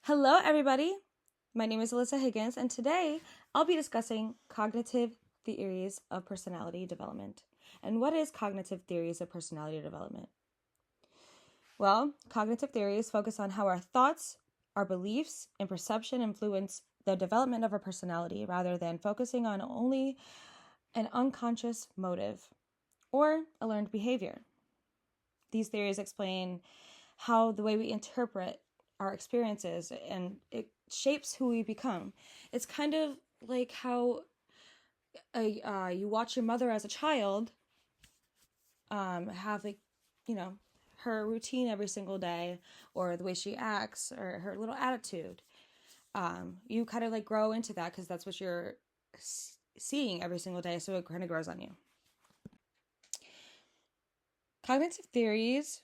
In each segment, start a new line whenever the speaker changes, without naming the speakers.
Hello, everybody. My name is Alyssa Higgins, and today I'll be discussing cognitive theories of personality development. And what is cognitive theories of personality development? Well, cognitive theories focus on how our thoughts, our beliefs, and perception influence the development of our personality rather than focusing on only an unconscious motive or a learned behavior. These theories explain how the way we interpret our experiences and it shapes who we become. It's kind of like how you watch your mother as a child have her routine every single day, or the way she acts, or her little attitude. You kind of grow into that because that's what you're seeing every single day, so it kind of grows on you. Cognitive theories,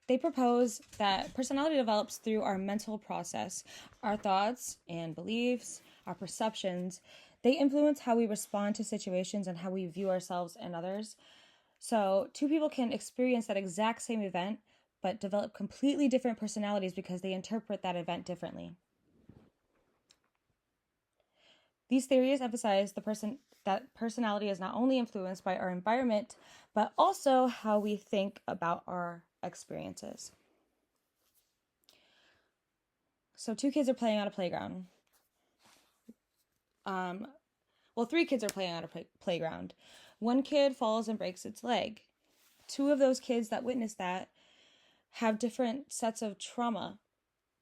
they propose that personality develops through our mental process. Our thoughts and beliefs, our perceptions, they influence how we respond to situations and how we view ourselves and others. So, two people can experience that exact same event, but develop completely different personalities because they interpret that event differently. These theories emphasize that personality is not only influenced by our environment, but also how we think about our experiences. So 2 kids are playing on a playground. Three kids are playing on a playground. One kid falls and breaks its leg. 2 of those kids that witnessed that have different sets of trauma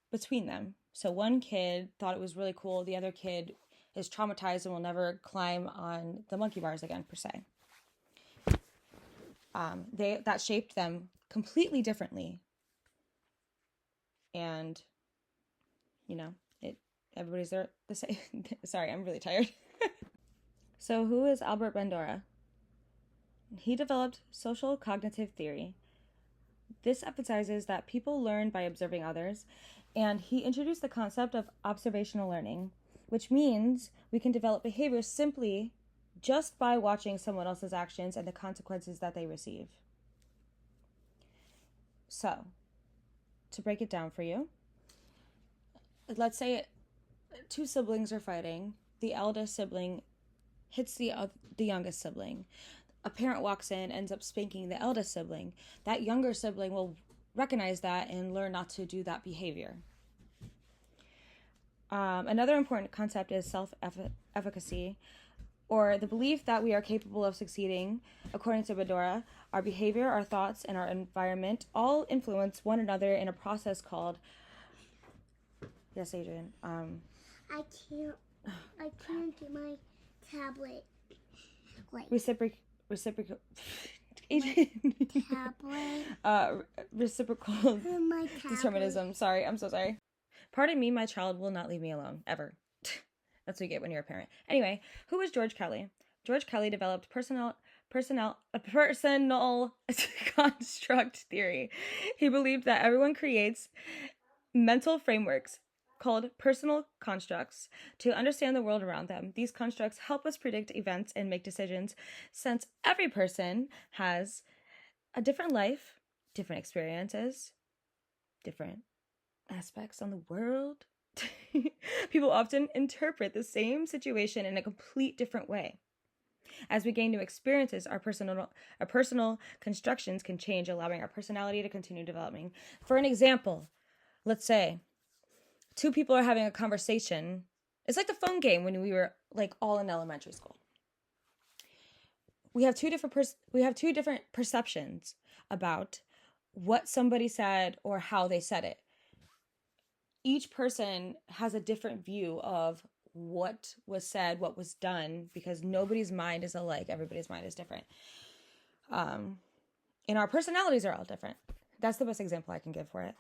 between them. So one kid thought it was really cool. The other kid is traumatized and will never climb on the monkey bars again, per se. That shaped them completely differently. And, everybody's there the same. Sorry, I'm really tired. So who is Albert Bandura? He developed social cognitive theory. This emphasizes that people learn by observing others, and he introduced the concept of observational learning, which means we can develop behavior simply just by watching someone else's actions and the consequences that they receive. So, to break it down for you, let's say 2 siblings are fighting. The eldest sibling hits the youngest sibling. A parent walks in, ends up spanking the eldest sibling. That younger sibling will recognize that and learn not to do that behavior. Another important concept is self-efficacy, or the belief that we are capable of succeeding. According to Bandura, our behavior, our thoughts, and our environment all influence one another in a process called... Yes, Adrian.
I can't get my tablet.
Reciprocal. Adrian.
Tablet.
Reciprocal
My
determinism. Sorry, I'm so sorry. Pardon me, my child will not leave me alone, ever. That's what you get when you're a parent. Anyway, who is George Kelly? George Kelly developed personal construct theory. He believed that everyone creates mental frameworks called personal constructs to understand the world around them. These constructs help us predict events and make decisions, since every person has a different life, different experiences, different aspects on the world. People often interpret the same situation in a complete different way. As we gain new experiences, our personal constructions can change, allowing our personality to continue developing. For an example, let's say 2 people are having a conversation. It's like the phone game when we were all in elementary school. We have two different perceptions about what somebody said or how they said it. Each person has a different view of what was said, what was done, because nobody's mind is alike. Everybody's mind is different. And our personalities are all different. That's the best example I can give for it.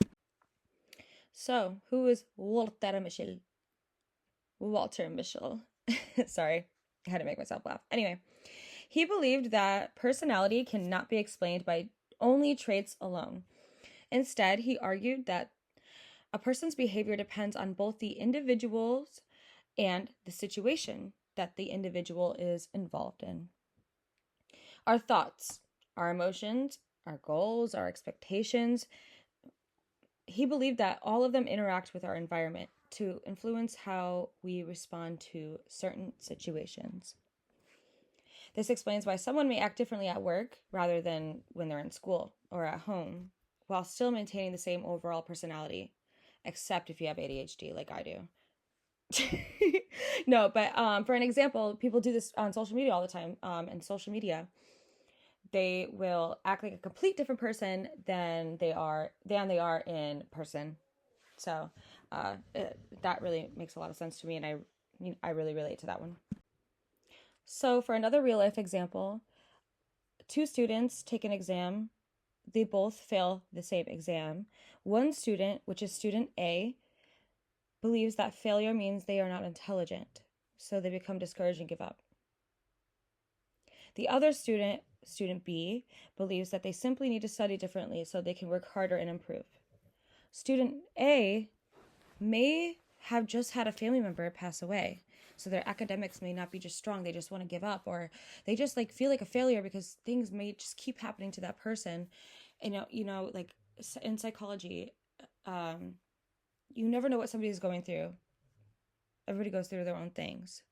So, who is Walter Mischel? Walter Mischel. Sorry, I had to make myself laugh. Anyway, he believed that personality cannot be explained by only traits alone. Instead, he argued that a person's behavior depends on both the individual's and the situation that the individual is involved in. Our thoughts, our emotions, our goals, our expectations, he believed that all of them interact with our environment to influence how we respond to certain situations. This explains why someone may act differently at work rather than when they're in school or at home, while still maintaining the same overall personality, except if you have ADHD like I do. No, but for an example, people do this on social media all the time. In social media, they will act like a complete different person than they are in person. So that really makes a lot of sense to me, and I really relate to that one. So for another real life example, two students take an exam. They both fail the same exam. One student, which is student A, believes that failure means they are not intelligent, so they become discouraged and give up. The other student, student B, believes that they simply need to study differently so they can work harder and improve. Student A may have just had a family member pass away, so their academics may not be just strong. They just want to give up, or they just like feel like a failure because things may just keep happening to that person. And like in psychology, you never know what somebody is going through. Everybody goes through their own things.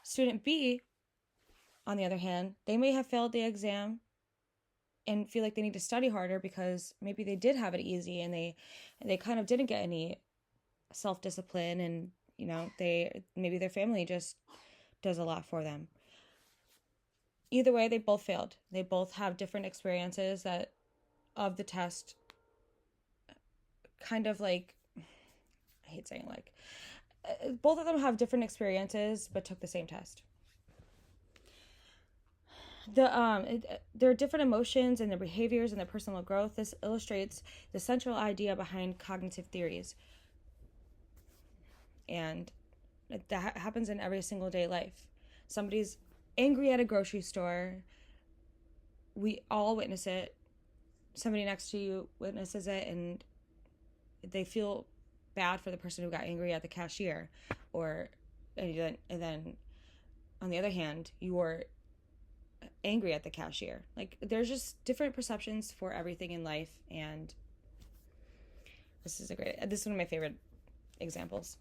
Student B, on the other hand, they may have failed the exam and feel like they need to study harder because maybe they did have it easy and they kind of didn't get any self-discipline, and maybe their family just does a lot for them. Either way, they both failed. They both have different experiences of the test, kind of like, I hate saying like, both of them have different experiences but took the same test. There are different emotions and their behaviors and their personal growth. This illustrates the central idea behind cognitive theories. And that happens in every single day life. Somebody's angry at a grocery store. We all witness it. Somebody next to you witnesses it, and they feel bad for the person who got angry at the cashier. And then on the other hand, you're angry at the cashier. Like, there's just different perceptions for everything in life, and this is one of my favorite examples.